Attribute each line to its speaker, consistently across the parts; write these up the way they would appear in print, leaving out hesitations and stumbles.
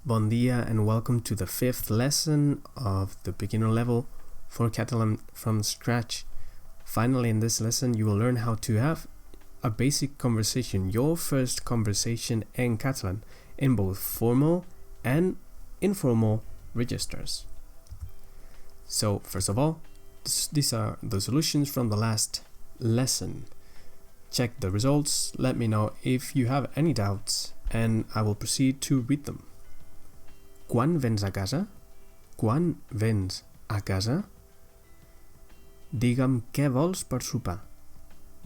Speaker 1: Bon dia and welcome to the 5th lesson of the beginner level for Catalan from scratch. Finally, in this lesson, you will learn how to have a basic conversation, your first conversation in Catalan, in both formal and informal registers. So, first of all, these are the solutions from the last lesson. Check the results, let me know if you have any doubts, and I will proceed to read them. Quan vens a casa? Quan vens a casa? Digue'm què vols per sopar.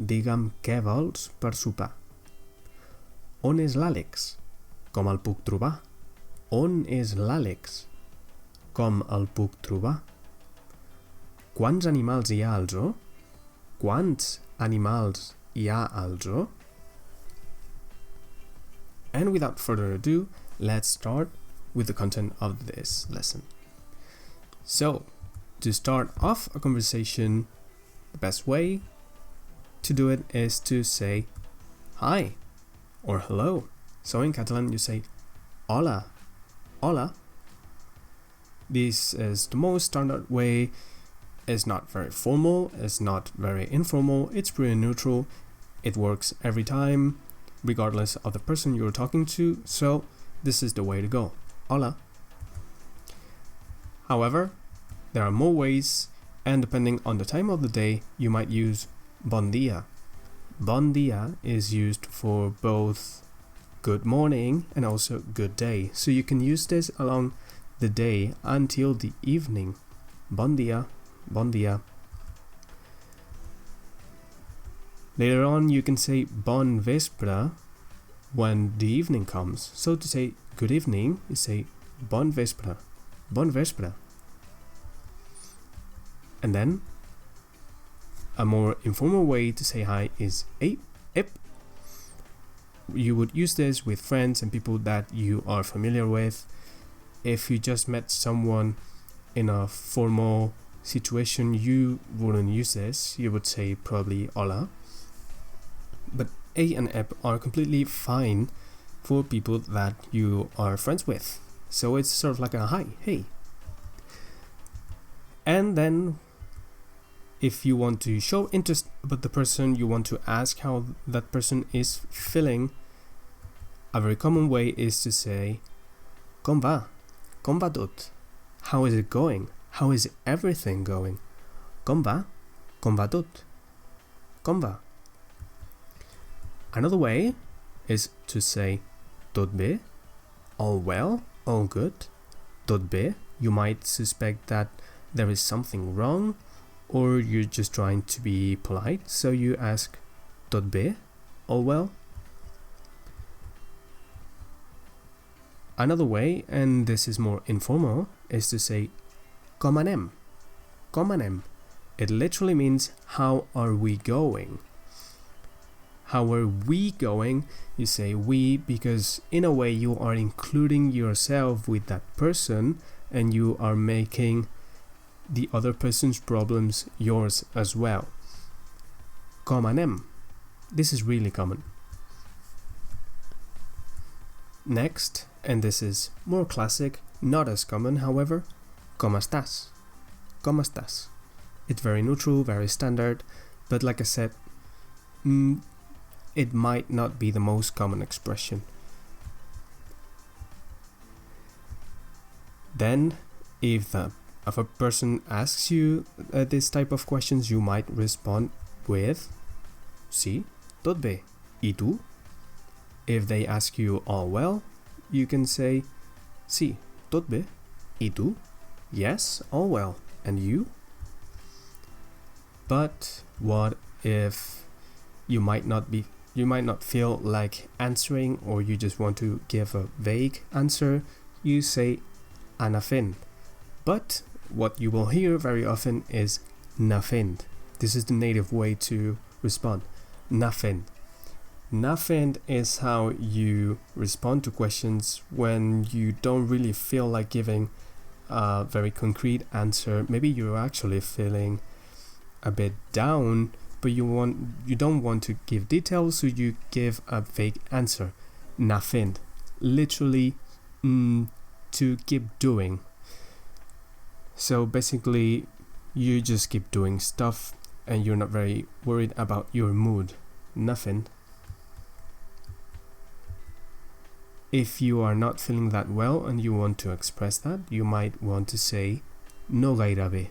Speaker 1: Digue'm què vols per sopar. On és l'Àlex? Com el puc trobar? On és l'Àlex? Com el puc trobar? Quants animals hi ha al zoo? Quants animals hi ha al zoo? And without further ado, let's start with the content of this lesson. So, to start off a conversation, the best way to do it is to say hi or hello. So in Catalan you say hola, hola. This is the most standard way. It's not very formal, it's not very informal, it's pretty neutral. It works every time, regardless of the person you're talking to, so this is the way to go. Hola. However, there are more ways, and depending on the time of the day, you might use bon dia. Bon dia is used for both good morning and also good day, so you can use this along the day until the evening. Bon dia, bon dia. Later on, you can say bon vespre when the evening comes. So to say good evening, you say bon vespre, bon vespre. And then a more informal way to say hi is hey, ep. You would use this with friends and people that you are familiar with. If you just met someone in a formal situation, you wouldn't use this. You would say probably hola. But A and ep are completely fine for people that you are friends with. So it's sort of like a hi, hey. And then if you want to show interest about the person, you want to ask how that person is feeling, a very common way is to say com va? Com va tot? How is it going? How is everything going? Com va? Com va tot? Com va? Another way is to say tot bé, all well, all good. Tot bé, you might suspect that there is something wrong, or you're just trying to be polite, so you ask tot bé, all well. Another way, and this is more informal, is to say com anem, com anem. It literally means how are we going? How are we going? You say we because in a way you are including yourself with that person and you are making the other person's problems yours as well. Com anem. This is really common. Next, and this is more classic, not as common, however, com estàs? Com estàs? It's very neutral, very standard, but like I said, it might not be the most common expression. Then, if a person asks you this type of questions, you might respond with sí, tot bé, i tu? If they ask you all well, you can say sí, tot bé, i tu? Yes, all well, and you? But what if you might not feel like answering, or you just want to give a vague answer? You say ana fent. But what you will hear very often is na fent. This is the native way to respond. Na fent. Na fent is how you respond to questions when you don't really feel like giving a very concrete answer. Maybe you're actually feeling a bit down, but you don't want to give details, so you give a vague answer. Na fent. Literally to keep doing. So basically, you just keep doing stuff and you're not very worried about your mood. Nothing. If you are not feeling that well and you want to express that, you might want to say no gaire bé.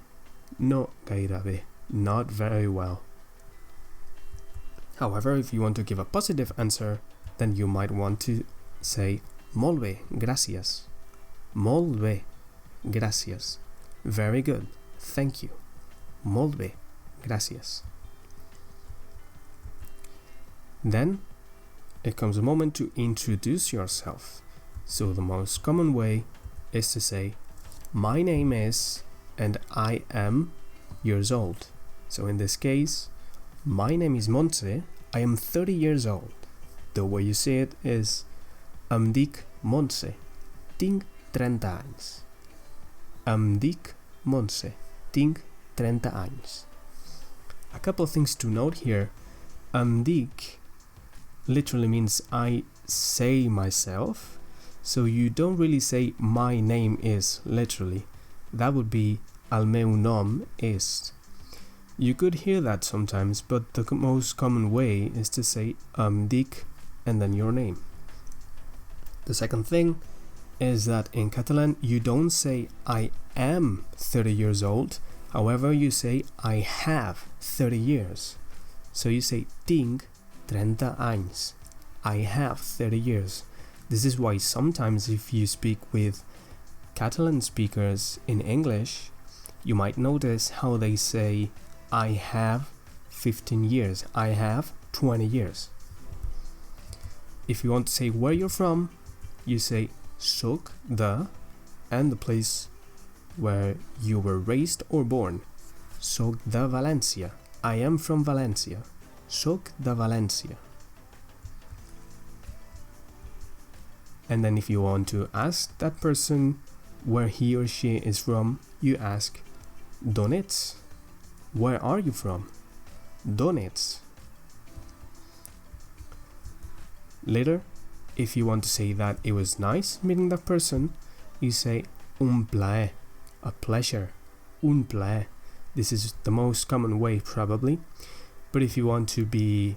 Speaker 1: No gaire bé. Not very well. However, if you want to give a positive answer, then you might want to say molt bé, gràcies. Molt bé, gràcies. Very good, thank you. Molt bé, gràcies. Then it comes a moment to introduce yourself. So the most common way is to say, my name is, and I am years old. So in this case, my name is Montse, I am 30 years old. The way you say it is, em dic Montse, tinc 30 anys. Em dic Montse, tinc 30 anys. A couple of things to note here. Em dic literally means I say myself, so you don't really say my name is literally. That would be el meu nom és. You could hear that sometimes, but the most common way is to say em dic and then your name. The second thing is that in Catalan you don't say I am 30 years old, however you say I have 30 years. So you say tinc 30 anys. I have 30 years. This is why sometimes if you speak with Catalan speakers in English, you might notice how they say I have 15 years, I have 20 years. If you want to say where you're from, you say soc de and the place where you were raised or born. Soc de València. I am from Valencia. Soc de València. And then if you want to ask that person where he or she is from, you ask d'on ets? Where are you from? D'on ets? Later, if you want to say that it was nice meeting that person, you say un plaer, a pleasure, un plaer. This is the most common way probably, but if you want to be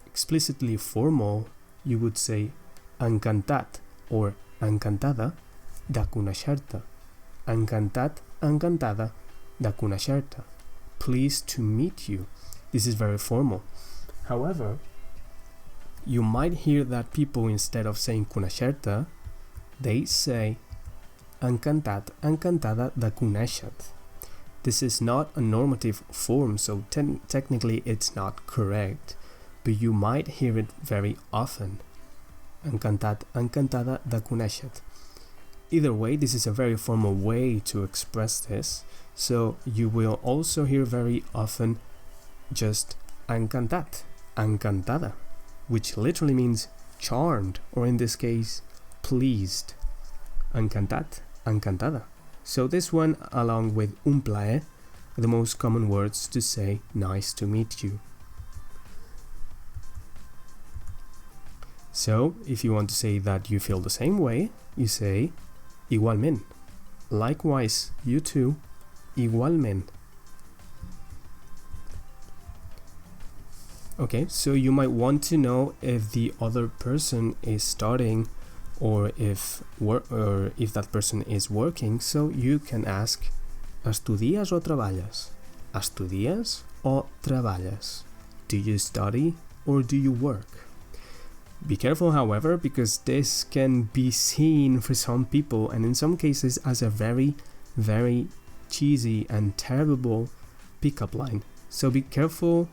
Speaker 1: explicitly formal, you would say encantat or encantada de conèixer-te. Encantat, encantada de conèixer-te. Pleased to meet you. This is very formal. However, you might hear that people, instead of saying conèixer-te, they say encantat, encantada de conèixer-te. This is not a normative form, so technically it's not correct, but you might hear it very often. Encantat, encantada de conèixer-te. Either way, this is a very formal way to express this, so you will also hear very often just encantat, encantada, which literally means charmed, or in this case, pleased. Encantat, encantada. So this one, along with un plaer, are the most common words to say nice to meet you. So, if you want to say that you feel the same way, you say igualment. Likewise, you too, igualment. Okay, so you might want to know if the other person is studying or if that person is working, so you can ask ¿Estudies o treballes? ¿Estudies o treballes? Do you study or do you work? Be careful, however, because this can be seen for some people and in some cases as a very, very cheesy and terrible pickup line. So be careful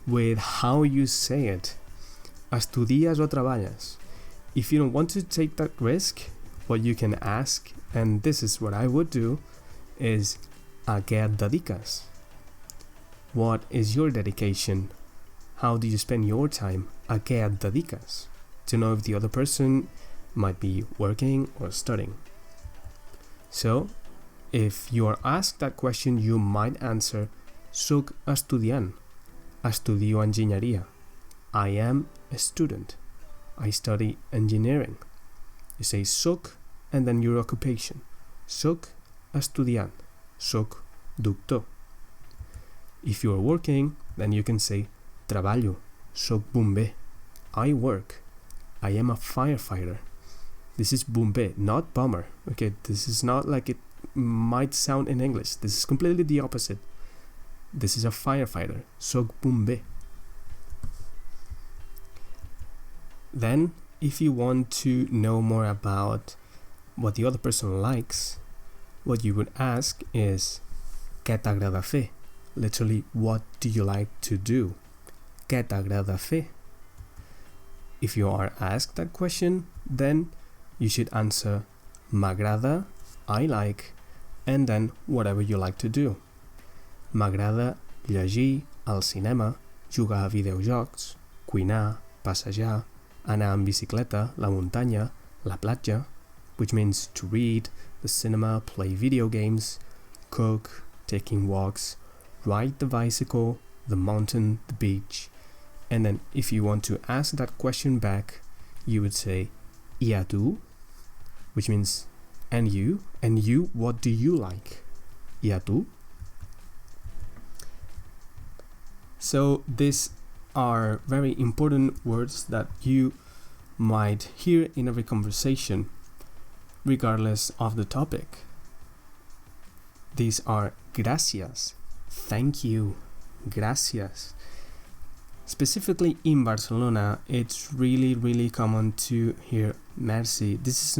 Speaker 1: with how you say it. ¿Estudies o treballes? If you don't want to take that risk, what you can ask, and this is what I would do, is ¿a qué et dediques? What is your dedication? How do you spend your time? ¿A qué et dediques? To know if the other person might be working or studying. So, if you are asked that question, you might answer Soc estudiant. Estudio enginyeria. I am a student. I study engineering. You say soc and then your occupation. Soc estudiant, soc doctor. If you are working, then you can say treballo, soc bomber. I work, I am a firefighter. This is bomber, not bomber. Okay, this is not like it might sound in English. This is completely the opposite. This is a firefighter, soc bomber. Then, if you want to know more about what the other person likes, what you would ask is ¿Qué t'agrada fer? Literally, what do you like to do? ¿Qué t'agrada fer? If you are asked that question, then you should answer m'agrada, I like, and then whatever you like to do. M'agrada llegir, al cinema, jugar a videojocs, cuinar, passejar, anar en bicicleta, la muntanya, la platja, which means to read, the cinema, play video games, cook, taking walks, ride the bicycle, the mountain, the beach. And then if you want to ask that question back, you would say ¿Y a tú? Which means and you, what do you like? ¿Y a tú? So these are very important words that you might hear in every conversation, regardless of the topic. These are gracias, thank you, gracias. Specifically in Barcelona, it's really common to hear merci. This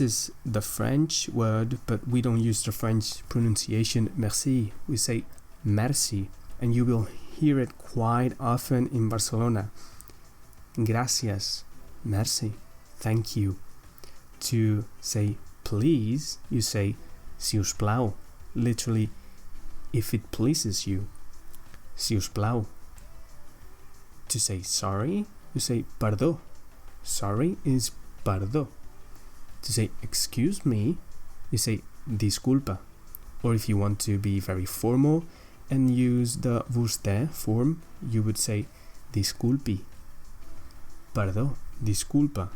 Speaker 1: is the French word, but we don't use the French pronunciation merci. We say merci, and you will hear it quite often in Barcelona. Gracias, merci, thank you. To say please, you say si us plau. Literally, if it pleases you, si us plau. To say sorry, you say perdó. Sorry is perdó. To say excuse me, you say disculpa. Or if you want to be very formal and use the vostè form, you would say disculpi. Perdó, disculpa.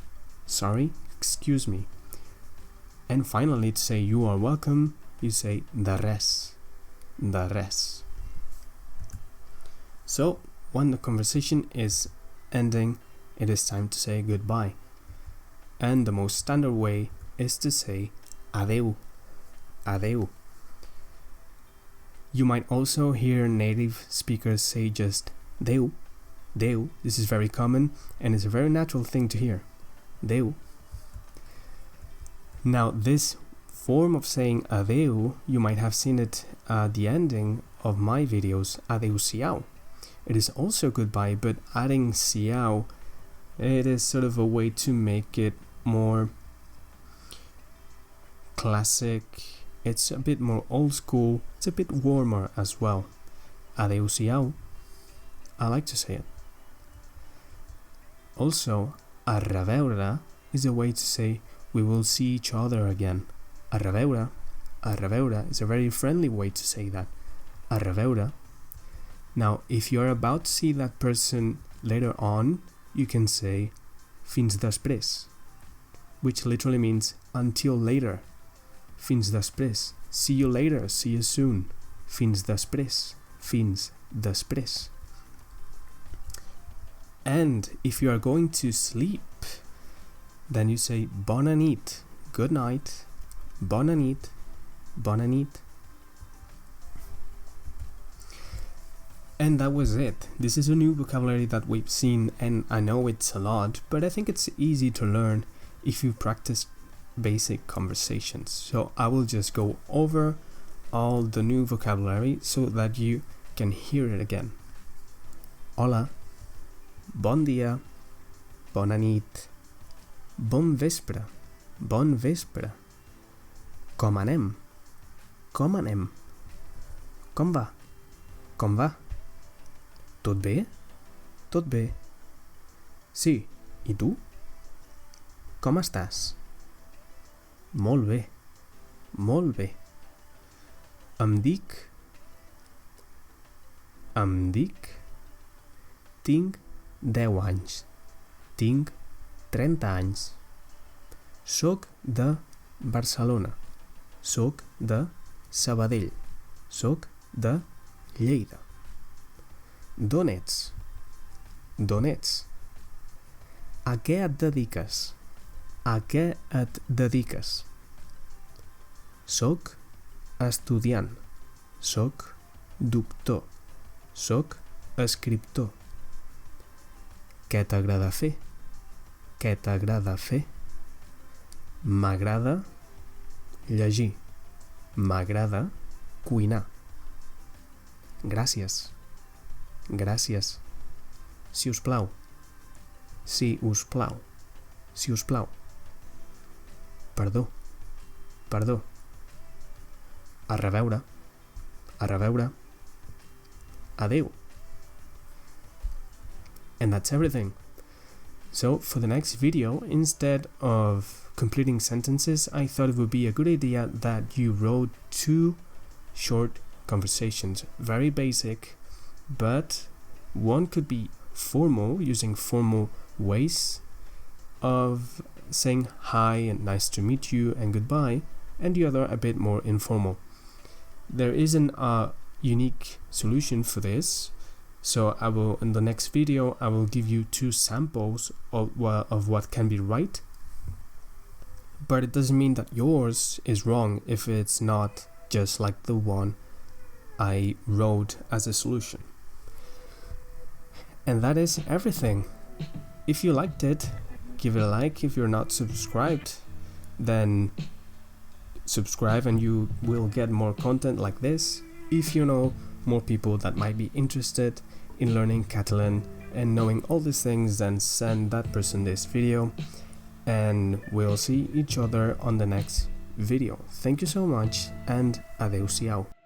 Speaker 1: Sorry, excuse me. And finally, to say you are welcome, you say de res. De res. So, when the conversation is ending, it is time to say goodbye. And the most standard way is to say adeu. Adeu. You might also hear native speakers say just deu. Deu. This is very common and it's a very natural thing to hear. Deu. Now this form of saying adeu, you might have seen it at the ending of my videos, adeu-siau. It is also goodbye, but adding siau, it is sort of a way to make it more classic. It's a bit more old school. It's a bit warmer as well. Adeu-siau. I like to say it. Also, a reveure is a way to say we will see each other again. A reveure is a very friendly way to say that. A reveure. Now, if you're about to see that person later on, you can say fins després, which literally means until later. Fins després. See you later, see you soon. Fins després. Fins després. And if you are going to sleep, then you say bona nit, good night, bona nit, bona nit. And that was it. This is a new vocabulary that we've seen, and I know it's a lot, but I think it's easy to learn if you practice basic conversations. So I will just go over all the new vocabulary so that you can hear it again. Hola, bon dia, bona nit, bon vespre, bon vespre, com anem, com anem, com va, com va, tot bé, tot bé, sí, i tu, com estàs? Molt bé, molt bé. Em dic, tinc 10 anys, tinc 30 anys. Soc de Barcelona. Soc de Sabadell. Soc de Lleida. D'on ets? D'on ets? A què et dediques? A què et dediques? Soc estudiant. Soc doctor. Soc escriptor. Què t'agrada fer? Què t'agrada fer? M'agrada llegir. M'agrada cuinar. Gràcies. Gràcies. Si us plau. Si us plau. Si us plau. Perdó. Perdó. A reveure. A reveure. Adeu. And that's everything. So for the next video, instead of completing sentences, I thought it would be a good idea that you wrote 2 short conversations. Very basic, but one could be formal, using formal ways of saying hi and nice to meet you and goodbye, and the other a bit more informal. There isn't a unique solution for this, so I will, in the next video, I will give you 2 samples of what can be right, but it doesn't mean that yours is wrong if it's not just like the one I wrote as a solution. And that is everything. If you liked it, give it a like. If you're not subscribed, then subscribe and you will get more content like this. If you know more people that might be interested in learning Catalan and knowing all these things, then send that person this video and we'll see each other on the next video. Thank you so much and adeu-siau.